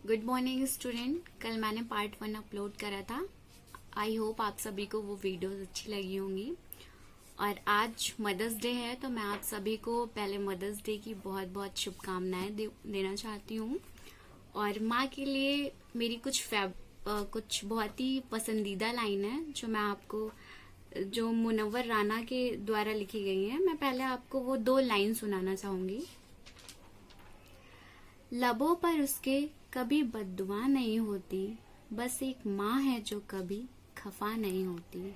Good morning student. कल मैंने part 1 upload करा था। आई होप आप सभी को वो वीडियोस अच्छी लगी होंगी। और आज मदर्स डे है, तो मैं आप सभी को पहले मदर्स डे की बहुत बहुत शुभकामनाएं देना चाहती हूँ। और माँ के लिए मेरी कुछ बहुत ही पसंदीदा लाइन है जो मैं आपको, जो मुनव्वर राना के द्वारा लिखी गई है। मैं पहले आपको वो 2 लाइन सुनाना चाहूंगी। लबों पर उसके कभी बद्दुआ नहीं होती, बस एक माँ है जो कभी खफा नहीं होती।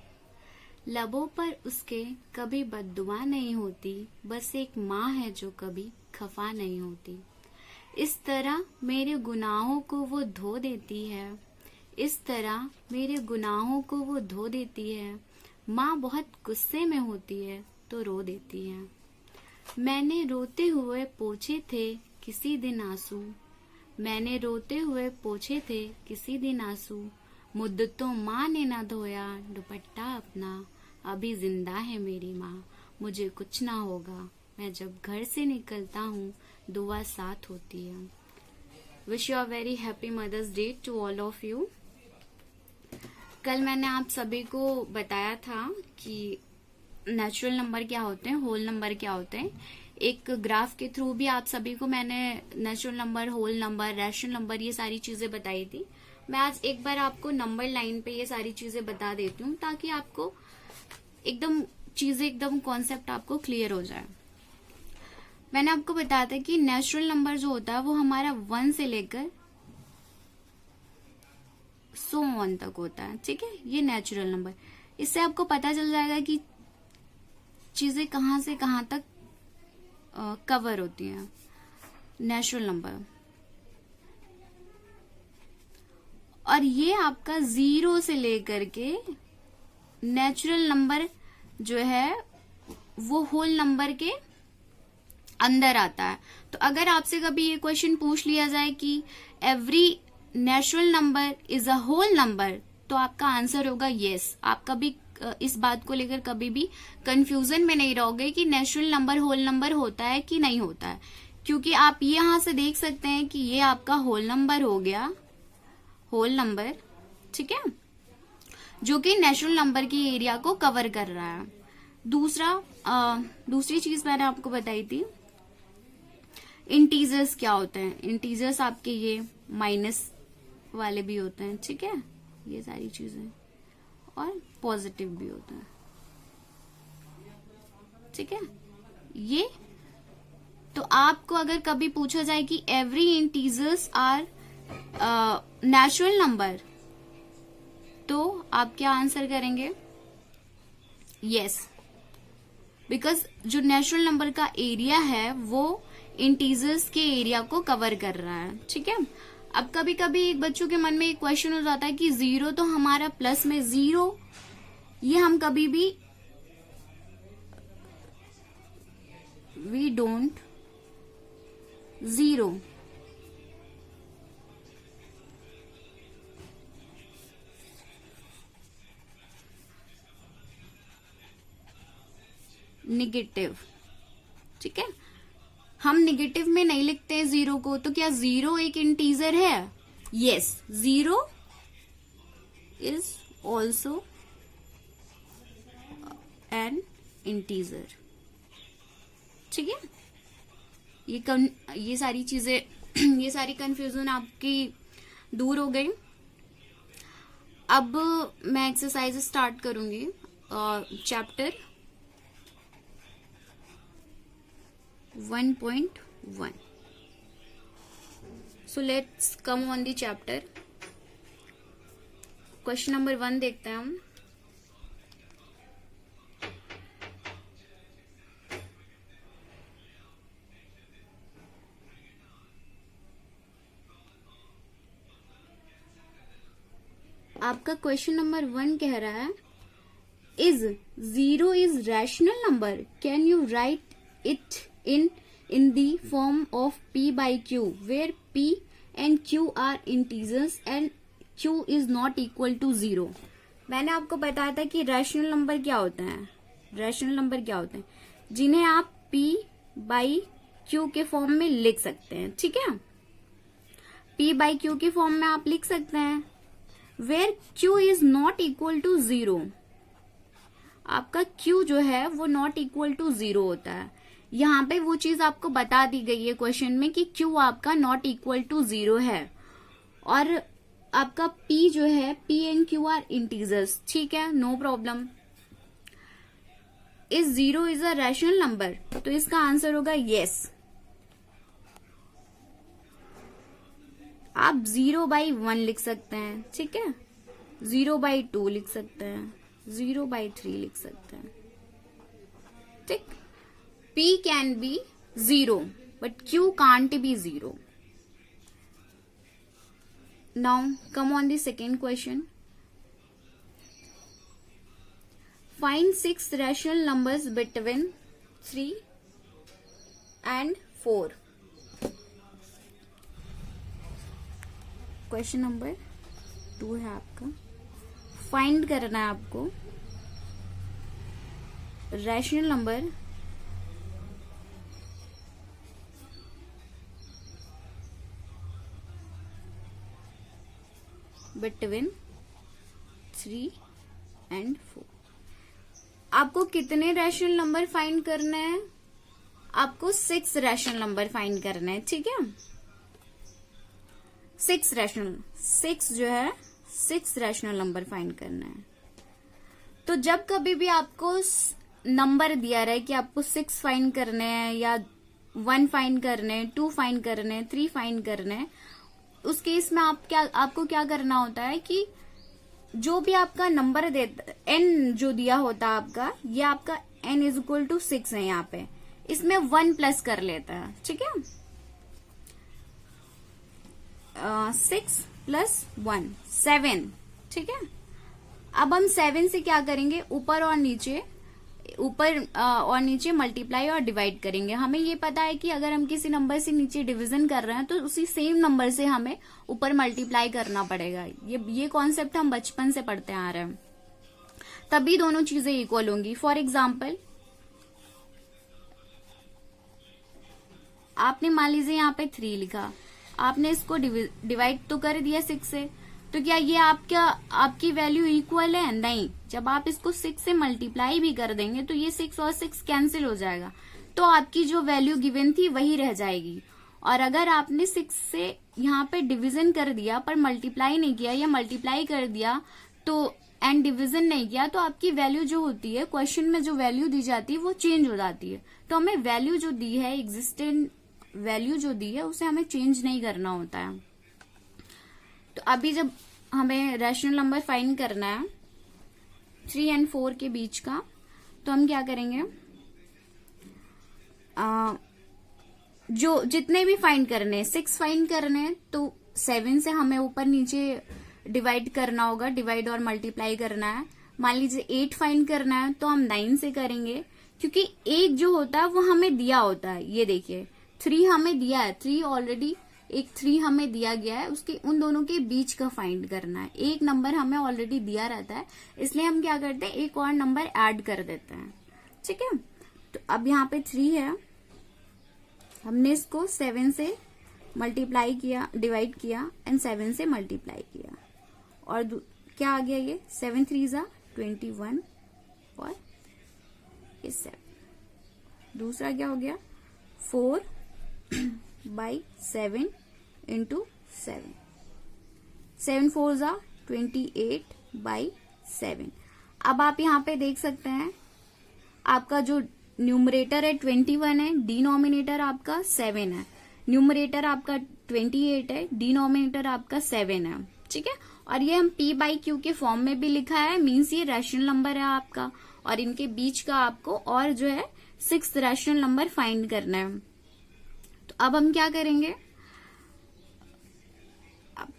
लबों पर उसके कभी बद्दुआ नहीं होती, बस एक माँ है जो कभी खफा नहीं होती। इस तरह मेरे गुनाहों को वो धो देती है, इस तरह मेरे गुनाहों को वो धो देती है। माँ बहुत गुस्से में होती है तो रो देती है। मैंने रोते हुए पोंछे थे किसी दिन आंसू, मैंने रोते हुए पोंछे थे किसी दिन आंसू। मुद्दतों माँ ने ना धोया दुपट्टा अपना, अभी जिंदा है मेरी माँ, मुझे कुछ ना होगा। मैं जब घर से निकलता हूँ दुआ साथ होती है। Wish you a very happy mother's day to all of you. कल मैंने आप सभी को बताया था कि नेचुरल नंबर क्या होते हैं, होल नंबर क्या होते हैं। एक ग्राफ के थ्रू भी आप सभी को मैंने natural number, whole number, rational number, ये सारी चीजें बताई थी। मैं आज एक बार आपको नंबर लाइन पे ये सारी चीजें बता देती हूँ ताकि आपको एकदम कॉन्सेप्ट आपको क्लियर हो जाए। मैंने आपको बताया था कि नेचुरल नंबर जो होता है वो हमारा 1 से लेकर 100 तक होता है, ठीक है। ये नेचुरल नंबर, इससे आपको पता चल जाएगा कि चीजें कहाँ से कहाँ तक कवर होती हैं। नेचुरल नंबर, और ये आपका 0 से लेकर के नेचुरल नंबर जो है वो होल नंबर के अंदर आता है। तो अगर आपसे कभी ये क्वेश्चन पूछ लिया जाए कि every natural number is a whole number, तो आपका आंसर होगा यस। आप कभी इस बात को लेकर कभी भी कंफ्यूजन में नहीं रहोगे कि नेचुरल नंबर होल नंबर होता है कि नहीं होता है, क्योंकि आप यहां से देख सकते हैं कि ये आपका होल नंबर हो गया, होल नंबर, ठीक है, जो कि नेचुरल नंबर की एरिया को कवर कर रहा है। दूसरी चीज मैंने आपको बताई थी, इंटीजर्स क्या होते हैं। इंटीजर्स आपके ये माइनस वाले भी होते हैं, ठीक है, ये सारी चीजें, और पॉजिटिव भी होता है, ठीक है। ये तो आपको अगर कभी पूछा जाए कि every integers are natural number, तो आप क्या आंसर करेंगे? यस, बिकॉज जो नेचुरल नंबर का एरिया है वो इंटीजर्स के एरिया को कवर कर रहा है, ठीक है। अब कभी कभी बच्चों के मन में एक क्वेश्चन हो जाता है कि 0 तो हमारा प्लस में 0, ये हम कभी भी वी डोंट 0 निगेटिव, ठीक है, हम निगेटिव में नहीं लिखते हैं 0 को। तो क्या 0 एक इंटीजर है? Yes, 0 is also an integer, ठीक है। ये सारी चीजें ये सारी कंफ्यूजन आपकी दूर हो गई। अब मैं एक्सरसाइज स्टार्ट करूंगी। Chapter 1.1। So let's come on the chapter. Question number 1 देखते हैं हम। आपका क्वेश्चन नंबर 1 कह रहा है, is 0 is rational number, can you right it in the form of p by q, where p and q are integers and q is not equal to 0। मैंने आपको बताया था कि रैशनल नंबर क्या होते हैं। रैशनल नंबर क्या होते हैं? जिन्हें आप p by q के फॉर्म में लिख सकते हैं, ठीक है। P बाई Q के फॉर्म में आप लिख सकते हैं, where Q is not equal to 0। आपका Q जो है वो नॉट इक्वल टू 0 होता है। यहाँ पे वो चीज आपको बता दी गई है क्वेश्चन में कि Q आपका नॉट इक्वल टू 0 है। और आपका P जो है, P and Q are integers, ठीक है, no problem. Is 0 is a rational number, तो इसका आंसर होगा यस। आप 0/1 लिख सकते हैं, ठीक है, 0/2 लिख सकते हैं, 0/3 लिख सकते हैं, ठीक। P can be 0 but Q can't be 0. Now come on the second question. Find 6 rational numbers between 3 and 4. Question number 2 है आपका। फाइंड करना है आपको रैशनल नंबर बिटवीन 3 and 4। आपको कितने रैशनल नंबर फाइंड करना है? आपको 6 रैशनल नंबर फाइंड करना है, ठीक है। 6 रैशनल, 6 जो है 6 रैशनल नंबर फाइंड करना है। तो जब कभी भी आपको नंबर दिया रहे कि आपको 6 फाइंड करने हैं या 1 फाइंड करने हैं, 2 फाइंड करने हैं, 3 फाइंड करने हैं, उस केस में आपको क्या करना होता है कि जो भी आपका नंबर देता, n जो दिया होता है आपका, ये आपका n इज इक्वल टू 6 है यहाँ पे, इसमें 1 प्लस कर लेता है, ठीक है। 6 प्लस 1 7, ठीक है। अब हम 7 से क्या करेंगे, ऊपर और नीचे मल्टीप्लाई और डिवाइड करेंगे। हमें ये पता है कि अगर हम किसी नंबर से नीचे डिवीजन कर रहे हैं तो उसी सेम नंबर से हमें ऊपर मल्टीप्लाई करना पड़ेगा। ये कॉन्सेप्ट हम बचपन से पढ़ते आ रहे हैं, तभी दोनों चीजें इक्वल होंगी। फॉर एग्जाम्पल, आपने मान लीजिए यहाँ पे 3 लिखा, आपने इसको डिवाइड तो कर दिया 6 से, तो क्या ये आपकी वैल्यू इक्वल है? नहीं। जब आप इसको 6 से मल्टीप्लाई भी कर देंगे तो ये 6 और 6 कैंसिल हो जाएगा, तो आपकी जो वैल्यू गिवन थी वही रह जाएगी। और अगर आपने 6 से यहाँ पे डिवीजन कर दिया पर मल्टीप्लाई नहीं किया, या मल्टीप्लाई कर दिया तो एंड डिवीजन नहीं किया, तो आपकी वैल्यू जो होती है, क्वेश्चन में जो वैल्यू दी जाती है वो चेंज हो जाती है। तो हमें वैल्यू जो दी है, एग्जिस्टेंट वैल्यू जो दी है, उसे हमें चेंज नहीं करना होता है। तो अभी जब हमें रैशनल नंबर फाइंड करना है 3 and 4 के बीच का, तो हम क्या करेंगे, जो जितने भी फाइंड करने हैं, 6 फाइंड करने हैं, तो 7 से हमें ऊपर नीचे डिवाइड करना होगा, डिवाइड और मल्टीप्लाई करना है। मान लीजिए 8 फाइंड करना है तो हम 9 से करेंगे, क्योंकि 1 जो होता है वो हमें दिया होता है। ये देखिए 3 हमें दिया है, 3 ऑलरेडी, एक 3 हमें दिया गया है, उसके उन दोनों के बीच का फाइंड करना है। एक नंबर हमें ऑलरेडी दिया रहता है, इसलिए हम क्या करते हैं, एक और नंबर ऐड कर देते हैं, ठीक है। तो अब यहाँ पे 3 है, हमने इसको 7 से मल्टीप्लाई किया, डिवाइड किया एंड 7 से मल्टीप्लाई किया, और क्या आ गया, ये 7 3 जा 21 और ये 7। दूसरा क्या हो गया, 4/7 इंटू 7, 7 4 जा 28/7। अब आप यहाँ पे देख सकते हैं, आपका जो न्यूमरेटर है 21 है, डिनोमिनेटर आपका 7 है। न्यूमरेटर आपका 28 है, डिनोमिनेटर आपका 7 है, ठीक है। और ये हम P/Q के फॉर्म में भी लिखा है, मीन्स ये रैशनल नंबर है आपका, और इनके बीच का आपको और जो है 6 रैशनल नंबर फाइंड करना है। तो अब हम क्या करेंगे,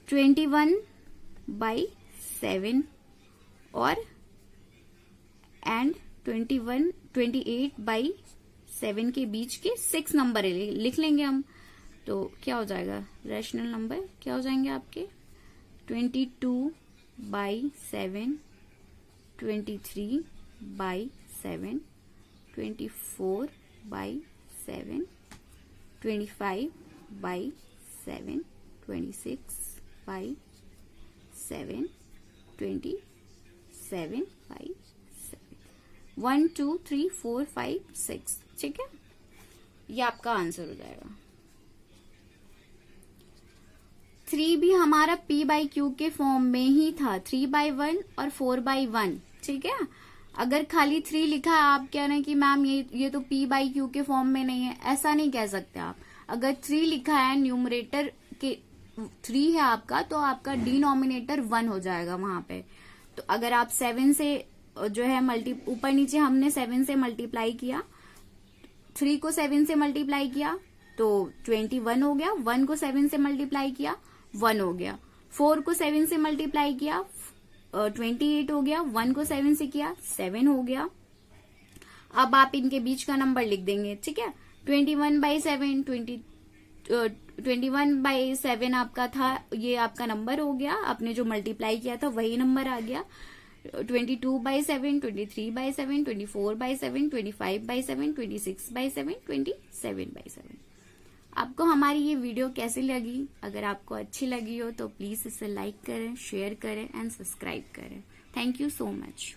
21/7 और एंड 28/7 के बीच के 6 नंबर लिख लेंगे हम। तो क्या हो जाएगा, रैशनल नंबर क्या हो जाएंगे आपके, 22/7, 23/7, 24/7, 25/7, 26/7 27/7 1 2 3 4 5 6। ठीक है, ये आपका आंसर हो जाएगा। 3 भी हमारा p/q के फॉर्म में ही था, 3/1 और 4/1। ठीक है, अगर खाली 3 लिखा है, आप कह रहे हैं कि मैम ये तो p/q के फॉर्म में नहीं है, ऐसा नहीं कह सकते आप। अगर 3 लिखा है, न्यूमरेटर के 3 है आपका, तो आपका डिनोमिनेटर 1 हो जाएगा वहां पे। तो अगर आप 7 से जो है ऊपर नीचे हमने 7 से मल्टीप्लाई किया, 3 को 7 से मल्टीप्लाई किया तो 21 हो गया, 1 को 7 से मल्टीप्लाई किया 1 हो गया, 4 को 7 से मल्टीप्लाई किया 28 हो गया, 1 को 7 से किया 7 हो गया। अब आप इनके बीच का नंबर लिख देंगे। ठीक है, 21/7 21/7 आपका था, ये आपका नंबर हो गया, आपने जो मल्टीप्लाई किया था वही नंबर आ गया। 22/7 23/7 24/7 25/7 26/7 27/7। आपको हमारी ये वीडियो कैसी लगी? अगर आपको अच्छी लगी हो तो प्लीज इसे लाइक करें, शेयर करें एंड सब्सक्राइब करें। Thank you so much.